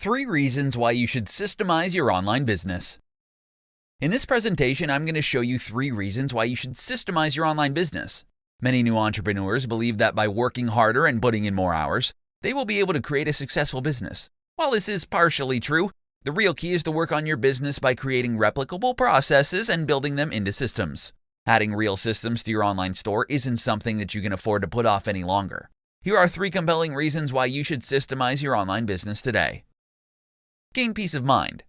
3 reasons why you should systemize your online business. In this presentation, I'm going to show you 3 reasons why you should systemize your online business. Many new entrepreneurs believe that by working harder and putting in more hours, they will be able to create a successful business. While this is partially true, the real key is to work on your business by creating replicable processes and building them into systems. Adding real systems to your online store isn't something that you can afford to put off any longer. Here are 3 compelling reasons why you should systemize your online business today. Gain peace of mind.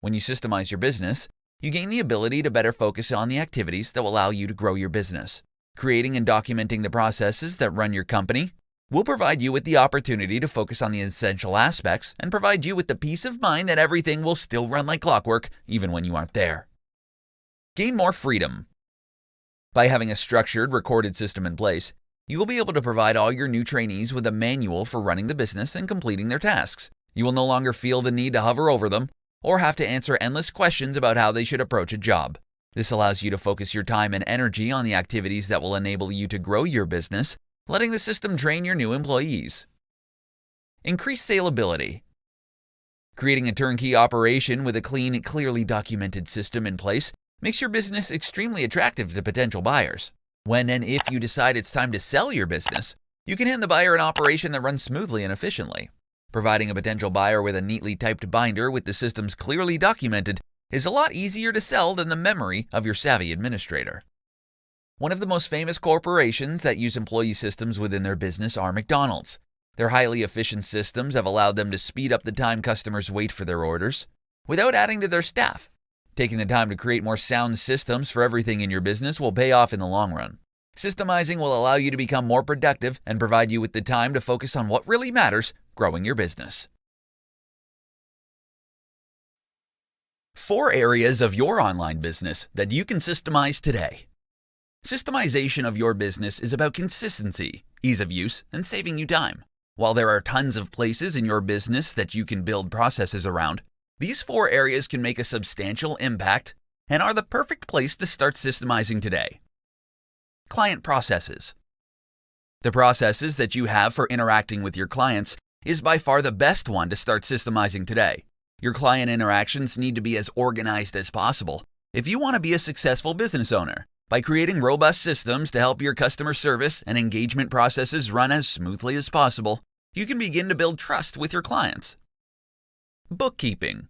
When you systemize your business, you gain the ability to better focus on the activities that will allow you to grow your business. Creating and documenting the processes that run your company will provide you with the opportunity to focus on the essential aspects and provide you with the peace of mind that everything will still run like clockwork even when you aren't there. Gain more freedom. By having a structured, recorded system in place, you will be able to provide all your new trainees with a manual for running the business and completing their tasks. You will no longer feel the need to hover over them or have to answer endless questions about how they should approach a job. This allows you to focus your time and energy on the activities that will enable you to grow your business, letting the system train your new employees. Increase salability. Creating a turnkey operation with a clean, clearly documented system in place makes your business extremely attractive to potential buyers. When and if you decide it's time to sell your business, you can hand the buyer an operation that runs smoothly and efficiently. Providing a potential buyer with a neatly typed binder with the systems clearly documented is a lot easier to sell than the memory of your savvy administrator. One of the most famous corporations that use employee systems within their business are McDonald's. Their highly efficient systems have allowed them to speed up the time customers wait for their orders without adding to their staff. Taking the time to create more sound systems for everything in your business will pay off in the long run. Systemizing will allow you to become more productive and provide you with the time to focus on what really matters, growing your business. 4 areas of your online business that you can systemize today. Systemization of your business is about consistency, ease of use, and saving you time. While there are tons of places in your business that you can build processes around, these 4 areas can make a substantial impact and are the perfect place to start systemizing today. Client processes. The processes that you have for interacting with your clients is by far the best one to start systemizing today. Your client interactions need to be as organized as possible if you want to be a successful business owner. By creating robust systems to help your customer service and engagement processes run as smoothly as possible, you can begin to build trust with your clients. Bookkeeping.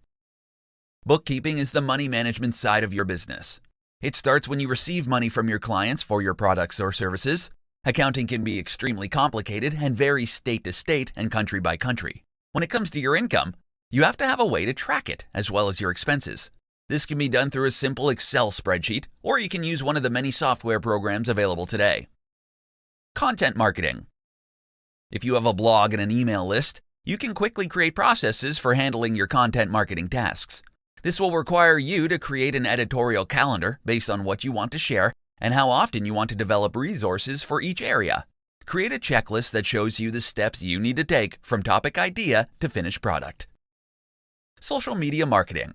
Bookkeeping is the money management side of your business. It starts when you receive money from your clients for your products or services. Accounting can be extremely complicated and vary state to state and country by country. When it comes to your income, you have to have a way to track it as well as your expenses. This can be done through a simple Excel spreadsheet, or you can use one of the many software programs available today. Content marketing. If you have a blog and an email list, you can quickly create processes for handling your content marketing tasks. This will require you to create an editorial calendar based on what you want to share and how often you want to develop resources for each area. Create a checklist that shows you the steps you need to take from topic idea to finished product. Social media marketing.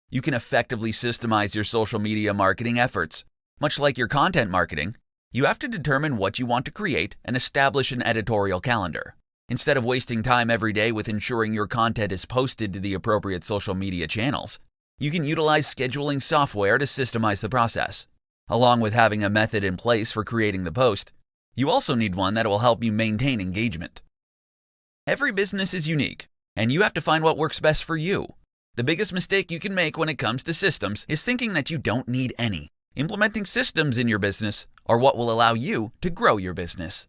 You can effectively systemize your social media marketing efforts. Much like your content marketing, you have to determine what you want to create and establish an editorial calendar. Instead of wasting time every day with ensuring your content is posted to the appropriate social media channels, you can utilize scheduling software to systemize the process. Along with having a method in place for creating the post, you also need one that will help you maintain engagement. Every business is unique, and you have to find what works best for you. The biggest mistake you can make when it comes to systems is thinking that you don't need any. Implementing systems in your business are what will allow you to grow your business.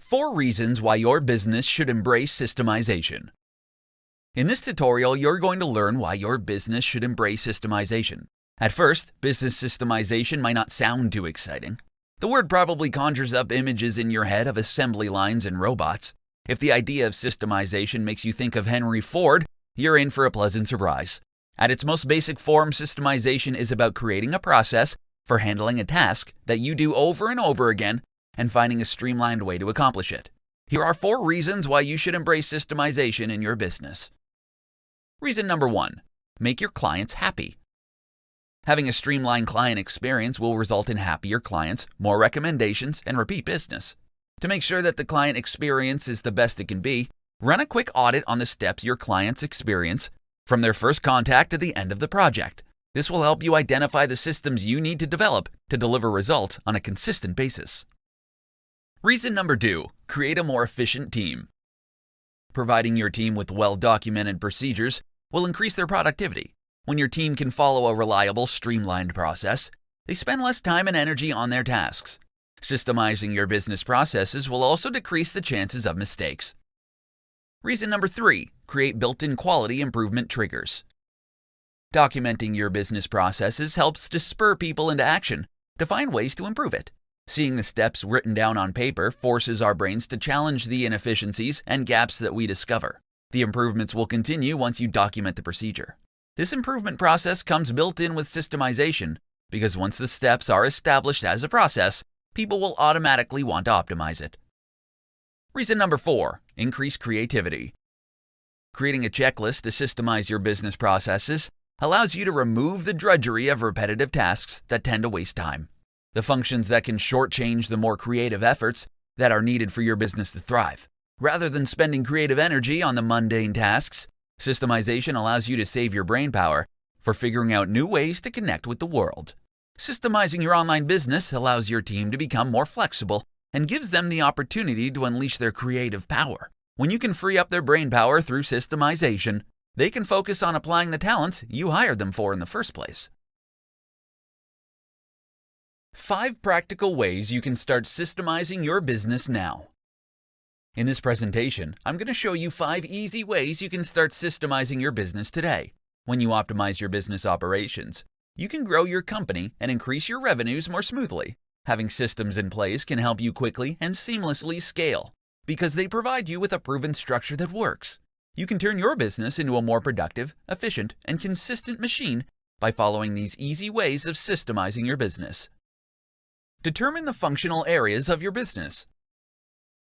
4 reasons why your business should embrace systemization. In this tutorial, you're going to learn why your business should embrace systemization. At first, business systemization might not sound too exciting. The word probably conjures up images in your head of assembly lines and robots. If the idea of systemization makes you think of Henry Ford, you're in for a pleasant surprise. At its most basic form, systemization is about creating a process for handling a task that you do over and over again and finding a streamlined way to accomplish it. Here are 4 reasons why you should embrace systemization in your business. Reason number 1, make your clients happy. Having a streamlined client experience will result in happier clients, more recommendations, and repeat business. To make sure that the client experience is the best it can be, run a quick audit on the steps your clients experience from their first contact to the end of the project. This will help you identify the systems you need to develop to deliver results on a consistent basis. Reason number 2, create a more efficient team. Providing your team with well-documented procedures will increase their productivity. When your team can follow a reliable, streamlined process, they spend less time and energy on their tasks. Systemizing your business processes will also decrease the chances of mistakes. Reason number 3, create built-in quality improvement triggers. Documenting your business processes helps to spur people into action to find ways to improve it. Seeing the steps written down on paper forces our brains to challenge the inefficiencies and gaps that we discover. The improvements will continue once you document the procedure. This improvement process comes built in with systemization because once the steps are established as a process, people will automatically want to optimize it. Reason number 4, increase creativity. Creating a checklist to systemize your business processes allows you to remove the drudgery of repetitive tasks that tend to waste time. The functions that can shortchange the more creative efforts that are needed for your business to thrive. Rather than spending creative energy on the mundane tasks, systemization allows you to save your brain power for figuring out new ways to connect with the world. Systemizing your online business allows your team to become more flexible and gives them the opportunity to unleash their creative power. When you can free up their brain power through systemization, they can focus on applying the talents you hired them for in the first place. 5 practical ways you can start systemizing your business now. In this presentation, I'm going to show you 5 easy ways you can start systemizing your business today. When you optimize your business operations, you can grow your company and increase your revenues more smoothly. Having systems in place can help you quickly and seamlessly scale because they provide you with a proven structure that works. You can turn your business into a more productive, efficient, and consistent machine by following these easy ways of systemizing your business. Determine the functional areas of your business.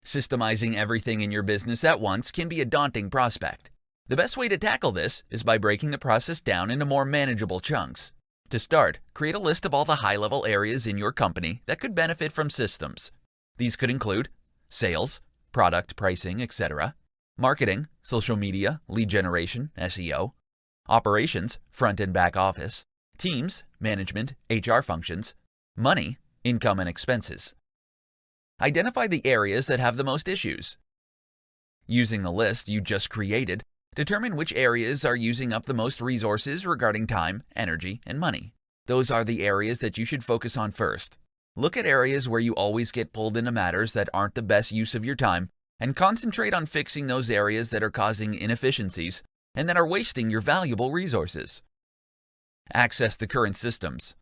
Systemizing everything in your business at once can be a daunting prospect. The best way to tackle this is by breaking the process down into more manageable chunks. To start, create a list of all the high-level areas in your company that could benefit from systems. These could include sales, product pricing, etc., marketing, social media, lead generation, SEO, operations, front and back office, teams, management, HR functions, money, income and expenses. Identify the areas that have the most issues. Using the list you just created, determine which areas are using up the most resources regarding time, energy, and money. Those are the areas that you should focus on first. Look at areas where you always get pulled into matters that aren't the best use of your time and concentrate on fixing those areas that are causing inefficiencies and that are wasting your valuable resources. Access the current systems.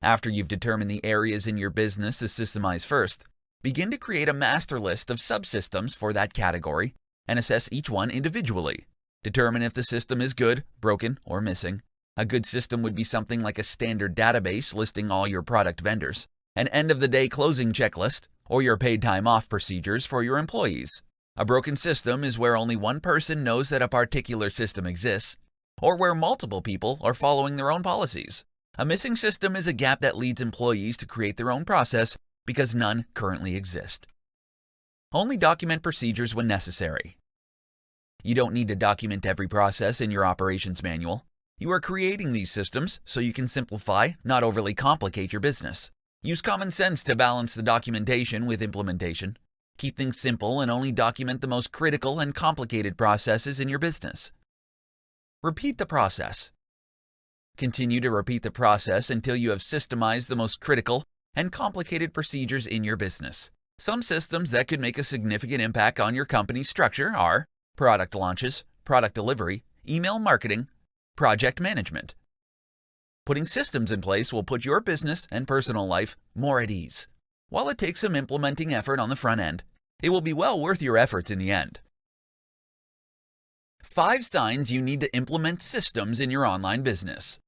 After you've determined the areas in your business to systemize first, begin to create a master list of subsystems for that category and assess each one individually. Determine if the system is good, broken, or missing. A good system would be something like a standard database listing all your product vendors, an end-of-the-day closing checklist, or your paid time off procedures for your employees. A broken system is where only one person knows that a particular system exists, or where multiple people are following their own policies. A missing system is a gap that leads employees to create their own process because none currently exist. Only document procedures when necessary. You don't need to document every process in your operations manual. You are creating these systems so you can simplify, not overly complicate your business. Use common sense to balance the documentation with implementation. Keep things simple and only document the most critical and complicated processes in your business. Repeat the process. Continue to repeat the process until you have systemized the most critical and complicated procedures in your business. Some systems that could make a significant impact on your company's structure are product launches, product delivery, email marketing, project management. Putting systems in place will put your business and personal life more at ease. While it takes some implementing effort on the front end, it will be well worth your efforts in the end. 5 signs you need to implement systems in your online business.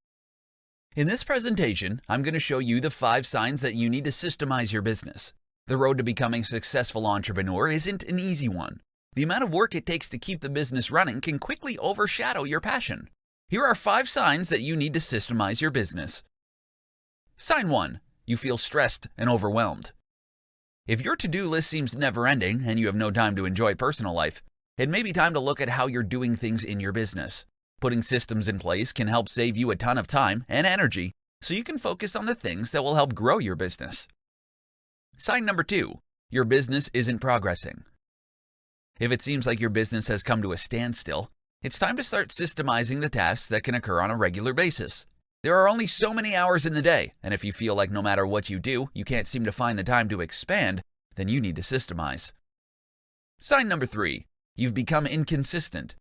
In this presentation, I'm going to show you the 5 signs that you need to systemize your business. The road to becoming a successful entrepreneur isn't an easy one. The amount of work it takes to keep the business running can quickly overshadow your passion. Here are 5 signs that you need to systemize your business. Sign 1. You feel stressed and overwhelmed. If your to-do list seems never-ending and you have no time to enjoy personal life, it may be time to look at how you're doing things in your business. Putting systems in place can help save you a ton of time and energy so you can focus on the things that will help grow your business. Sign number 2, your business isn't progressing. If it seems like your business has come to a standstill, it's time to start systemizing the tasks that can occur on a regular basis. There are only so many hours in the day, and if you feel like no matter what you do, you can't seem to find the time to expand, then you need to systemize. Sign number 3, you've become inconsistent.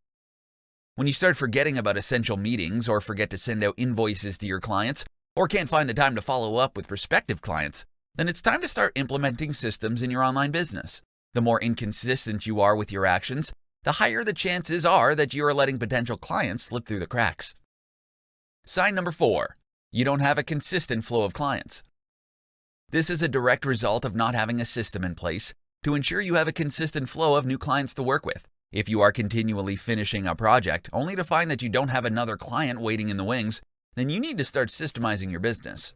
When you start forgetting about essential meetings or forget to send out invoices to your clients or can't find the time to follow up with prospective clients, then it's time to start implementing systems in your online business. The more inconsistent you are with your actions, the higher the chances are that you are letting potential clients slip through the cracks. Sign number 4, you don't have a consistent flow of clients. This is a direct result of not having a system in place to ensure you have a consistent flow of new clients to work with. If you are continually finishing a project only to find that you don't have another client waiting in the wings, then you need to start systemizing your business.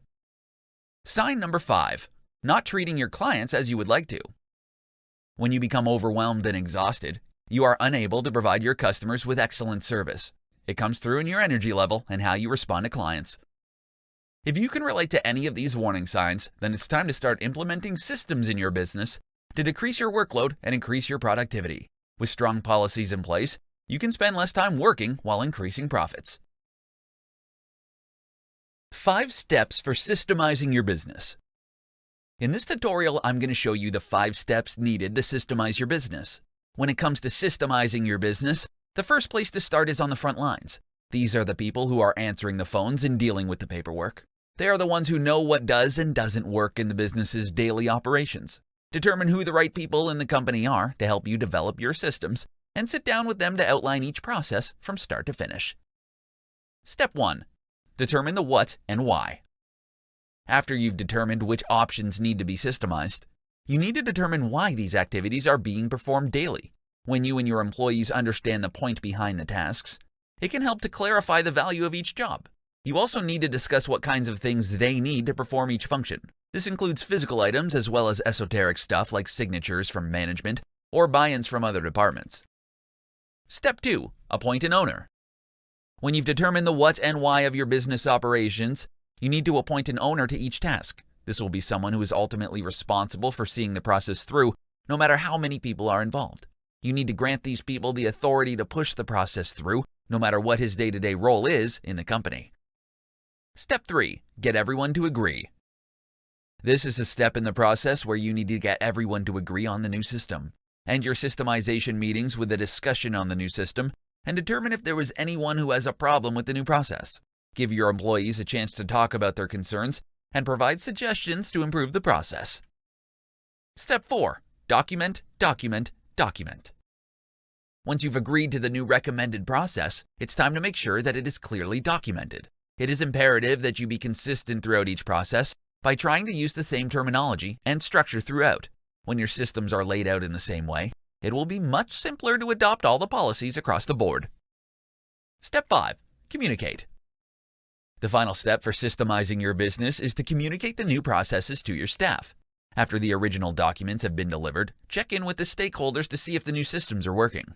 Sign number 5, not treating your clients as you would like to. When you become overwhelmed and exhausted, you are unable to provide your customers with excellent service. It comes through in your energy level and how you respond to clients. If you can relate to any of these warning signs, then it's time to start implementing systems in your business to decrease your workload and increase your productivity. With strong policies in place, you can spend less time working while increasing profits. 5 steps for systemizing your business. In this tutorial, I'm going to show you the 5 steps needed to systemize your business. When it comes to systemizing your business, the first place to start is on the front lines. These are the people who are answering the phones and dealing with the paperwork. They are the ones who know what does and doesn't work in the business's daily operations. Determine who the right people in the company are to help you develop your systems, and sit down with them to outline each process from start to finish. Step 1. Determine the what and why. After you've determined which options need to be systemized, you need to determine why these activities are being performed daily. When you and your employees understand the point behind the tasks, it can help to clarify the value of each job. You also need to discuss what kinds of things they need to perform each function. This includes physical items as well as esoteric stuff like signatures from management or buy-ins from other departments. Step 2. Appoint an owner. When you've determined the what and why of your business operations, you need to appoint an owner to each task. This will be someone who is ultimately responsible for seeing the process through, no matter how many people are involved. You need to grant these people the authority to push the process through, no matter what his day-to-day role is in the company. Step 3. Get everyone to agree. This is a step in the process where you need to get everyone to agree on the new system. End your systemization meetings with a discussion on the new system and determine if there was anyone who has a problem with the new process. Give your employees a chance to talk about their concerns and provide suggestions to improve the process. Step 4. Document, document, document. Once you've agreed to the new recommended process, it's time to make sure that it is clearly documented. It is imperative that you be consistent throughout each process by trying to use the same terminology and structure throughout. When your systems are laid out in the same way, it will be much simpler to adopt all the policies across the board. Step 5. Communicate. The final step for systemizing your business is to communicate the new processes to your staff. After the original documents have been delivered, check in with the stakeholders to see if the new systems are working.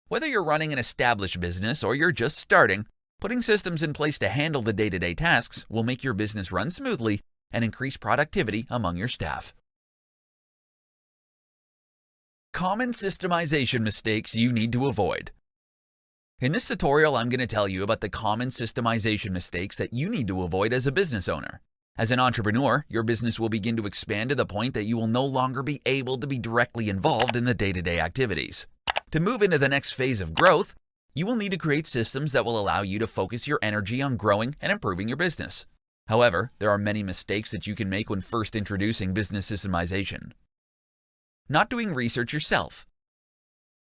Whether you're running an established business or you're just starting, putting systems in place to handle the day-to-day tasks will make your business run smoothly and increase productivity among your staff. Common systemization mistakes you need to avoid. In this tutorial, I'm going to tell you about the common systemization mistakes that you need to avoid as a business owner. As an entrepreneur, your business will begin to expand to the point that you will no longer be able to be directly involved in the day-to-day activities. To move into the next phase of growth, you will need to create systems that will allow you to focus your energy on growing and improving your business. However, there are many mistakes that you can make when first introducing business systemization. Not doing research yourself.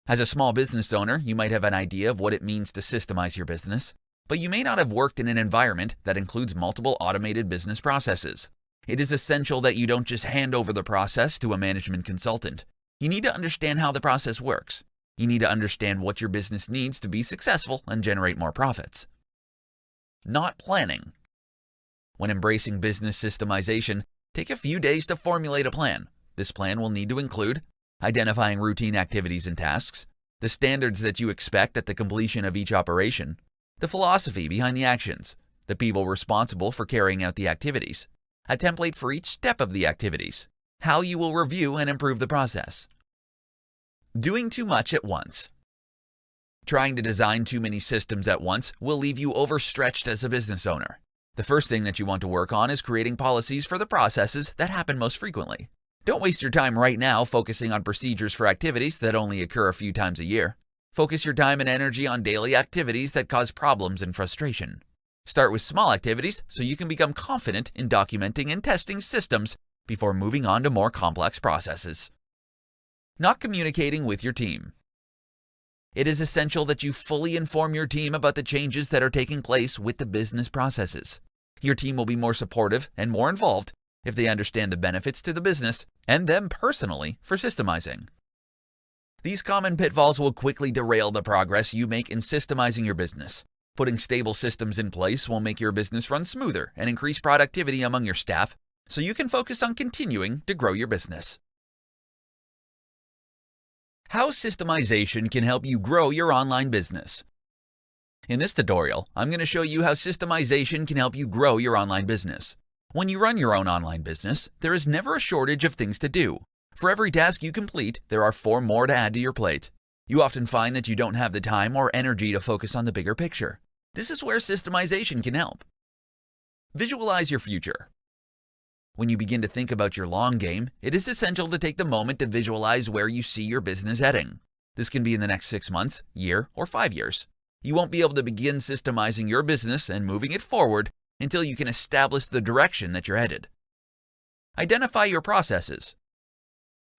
As a small business owner, you might have an idea of what it means to systemize your business, but you may not have worked in an environment that includes multiple automated business processes. It is essential that you don't just hand over the process to a management consultant. You need to understand how the process works. You need to understand what your business needs to be successful and generate more profits. Not planning. When embracing business systemization, take a few days to formulate a plan. This plan will need to include identifying routine activities and tasks, the standards that you expect at the completion of each operation, the philosophy behind the actions, the people responsible for carrying out the activities, a template for each step of the activities, how you will review and improve the process. Doing too much at once. Trying to design too many systems at once will leave you overstretched as a business owner. The first thing that you want to work on is creating policies for the processes that happen most frequently. Don't waste your time right now focusing on procedures for activities that only occur a few times a year. Focus your time and energy on daily activities that cause problems and frustration. Start with small activities so you can become confident in documenting and testing systems before moving on to more complex processes. Not communicating with your team. It is essential that you fully inform your team about the changes that are taking place with the business processes. Your team will be more supportive and more involved if they understand the benefits to the business and them personally for systemizing. These common pitfalls will quickly derail the progress you make in systemizing your business. Putting stable systems in place will make your business run smoother and increase productivity among your staff so you can focus on continuing to grow your business. How systemization can help you grow your online business. In this tutorial, I'm going to show you how systemization can help you grow your online business. When you run your own online business, there is never a shortage of things to do. For every task you complete, there are 4 more to add to your plate. You often find that you don't have the time or energy to focus on the bigger picture. This is where systemization can help. Visualize your future. When you begin to think about your long game, it is essential to take the moment to visualize where you see your business heading. This can be in the next 6 months, year, or 5 years. You won't be able to begin systemizing your business and moving it forward until you can establish the direction that you're headed. Identify your processes.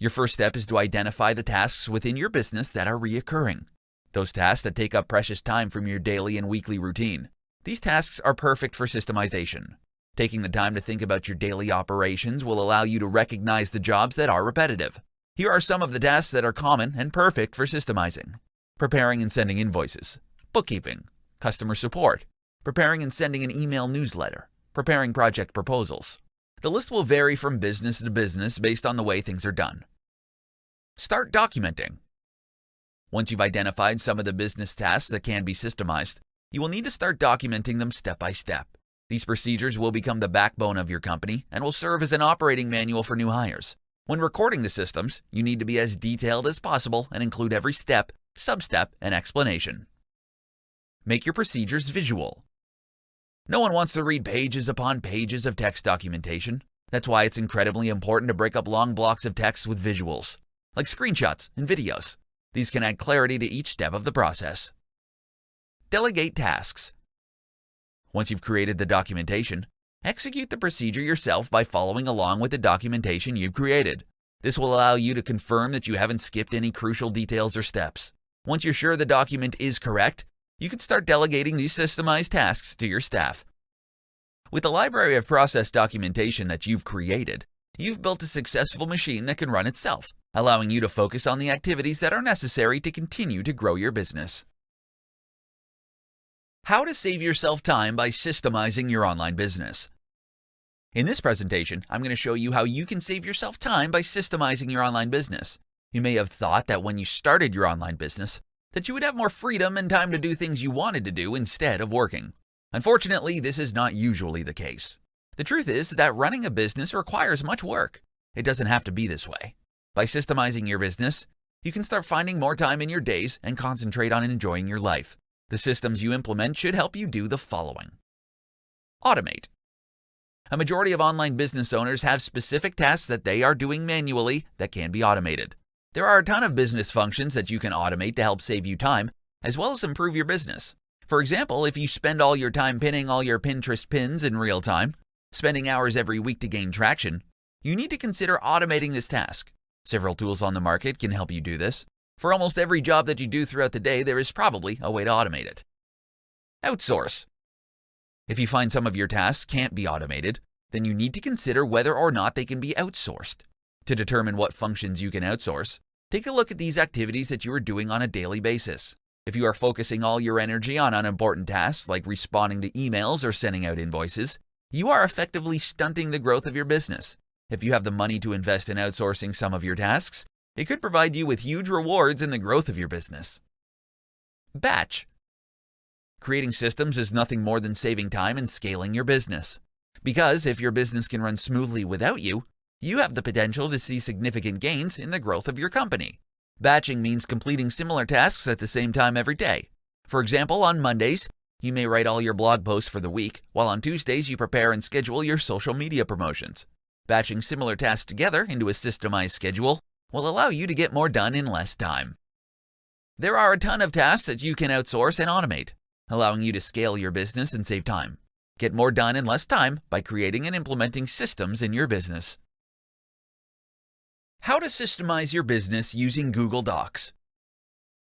Your first step is to identify the tasks within your business that are reoccurring. Those tasks that take up precious time from your daily and weekly routine. These tasks are perfect for systemization. Taking the time to think about your daily operations will allow you to recognize the jobs that are repetitive. Here are some of the tasks that are common and perfect for systemizing. Preparing and sending invoices, bookkeeping, customer support, preparing and sending an email newsletter, preparing project proposals. The list will vary from business to business based on the way things are done. Start documenting. Once you've identified some of the business tasks that can be systemized, you will need to start documenting them step by step. These procedures will become the backbone of your company and will serve as an operating manual for new hires. When recording the systems, you need to be as detailed as possible and include every step, sub-step, and explanation. Make your procedures visual. No one wants to read pages upon pages of text documentation. That's why it's incredibly important to break up long blocks of text with visuals, like screenshots and videos. These can add clarity to each step of the process. Delegate tasks. Once you've created the documentation, execute the procedure yourself by following along with the documentation you've created. This will allow you to confirm that you haven't skipped any crucial details or steps. Once you're sure the document is correct, you can start delegating these systemized tasks to your staff. With the library of process documentation that you've created, you've built a successful machine that can run itself, allowing you to focus on the activities that are necessary to continue to grow your business. How to save yourself time by systemizing your online business. In this presentation, I'm going to show you how you can save yourself time by systemizing your online business. You may have thought that when you started your online business, that you would have more freedom and time to do things you wanted to do instead of working. Unfortunately, this is not usually the case. The truth is that running a business requires much work. It doesn't have to be this way. By systemizing your business, you can start finding more time in your days and concentrate on enjoying your life. The systems you implement should help you do the following. Automate. A majority of online business owners have specific tasks that they are doing manually that can be automated. There are a ton of business functions that you can automate to help save you time, as well as improve your business. For example, if you spend all your time pinning all your Pinterest pins in real time, spending hours every week to gain traction, you need to consider automating this task. Several tools on the market can help you do this. For almost every job that you do throughout the day, there is probably a way to automate it. Outsource. If you find some of your tasks can't be automated, then you need to consider whether or not they can be outsourced. To determine what functions you can outsource, take a look at these activities that you are doing on a daily basis. If you are focusing all your energy on unimportant tasks like responding to emails or sending out invoices, you are effectively stunting the growth of your business. If you have the money to invest in outsourcing some of your tasks, it could provide you with huge rewards in the growth of your business. Batch. Creating systems is nothing more than saving time and scaling your business. Because if your business can run smoothly without you, you have the potential to see significant gains in the growth of your company. Batching means completing similar tasks at the same time every day. For example, on Mondays, you may write all your blog posts for the week, while on Tuesdays you prepare and schedule your social media promotions. Batching similar tasks together into a systemized schedule will allow you to get more done in less time. There are a ton of tasks that you can outsource and automate, allowing you to scale your business and save time. Get more done in less time by creating and implementing systems in your business. How to systemize your business using Google Docs.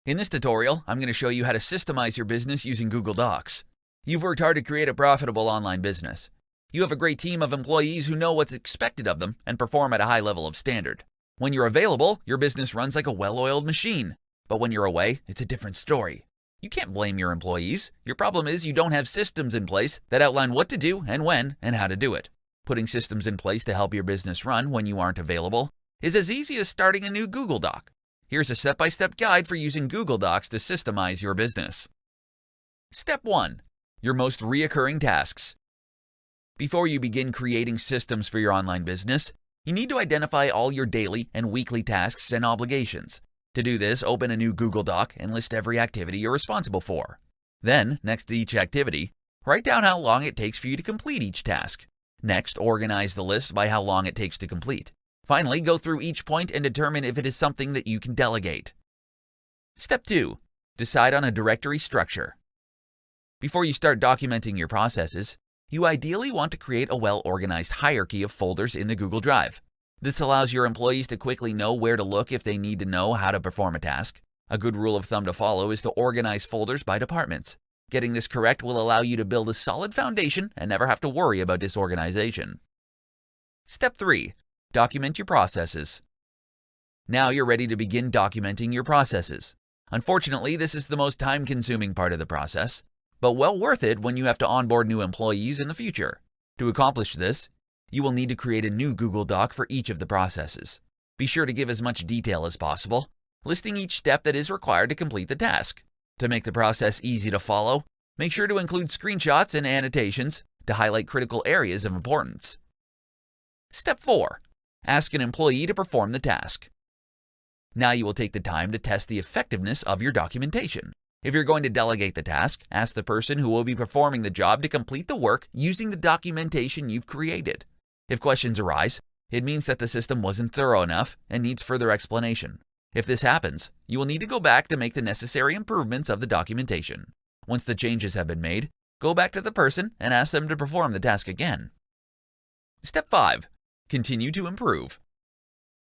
In this tutorial, I'm going to show you how to systemize your business using Google Docs. You've worked hard to create a profitable online business. You have a great team of employees who know what's expected of them and perform at a high level of standard. When you're available, your business runs like a well-oiled machine. But when you're away, it's a different story. You can't blame your employees. Your problem is you don't have systems in place that outline what to do and when and how to do it. Putting systems in place to help your business run when you aren't available is as easy as starting a new Google Doc. Here's a step-by-step guide for using Google Docs to systemize your business. Step 1. Your most reoccurring tasks. Before you begin creating systems for your online business, you need to identify all your daily and weekly tasks and obligations. To do this, open a new Google Doc and list every activity you're responsible for. Then, next to each activity, write down how long it takes for you to complete each task. Next, organize the list by how long it takes to complete. Finally, go through each point and determine if it is something that you can delegate. Step 2. Decide on a directory structure. Before you start documenting your processes, you ideally want to create a well-organized hierarchy of folders in the Google Drive. This allows your employees to quickly know where to look if they need to know how to perform a task. A good rule of thumb to follow is to organize folders by departments. Getting this correct will allow you to build a solid foundation and never have to worry about disorganization. Step 3. Document your processes. Now you're ready to begin documenting your processes. Unfortunately, this is the most time-consuming part of the process, but well worth it when you have to onboard new employees in the future. To accomplish this, you will need to create a new Google Doc for each of the processes. Be sure to give as much detail as possible, listing each step that is required to complete the task. To make the process easy to follow, make sure to include screenshots and annotations to highlight critical areas of importance. Step 4. Ask an employee to perform the task. Now you will take the time to test the effectiveness of your documentation. If you're going to delegate the task, ask the person who will be performing the job to complete the work using the documentation you've created. If questions arise, it means that the system wasn't thorough enough and needs further explanation. If this happens, you will need to go back to make the necessary improvements of the documentation. Once the changes have been made, go back to the person and ask them to perform the task again. Step 5. Continue to improve.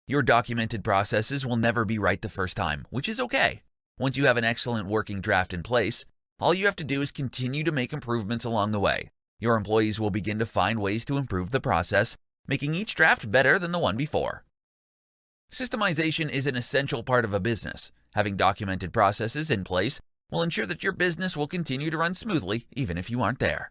Your documented processes will never be right the first time, which is okay. Once you have an excellent working draft in place, all you have to do is continue to make improvements along the way. Your employees will begin to find ways to improve the process, making each draft better than the one before. Systemization is an essential part of a business. Having documented processes in place will ensure that your business will continue to run smoothly even if you aren't there.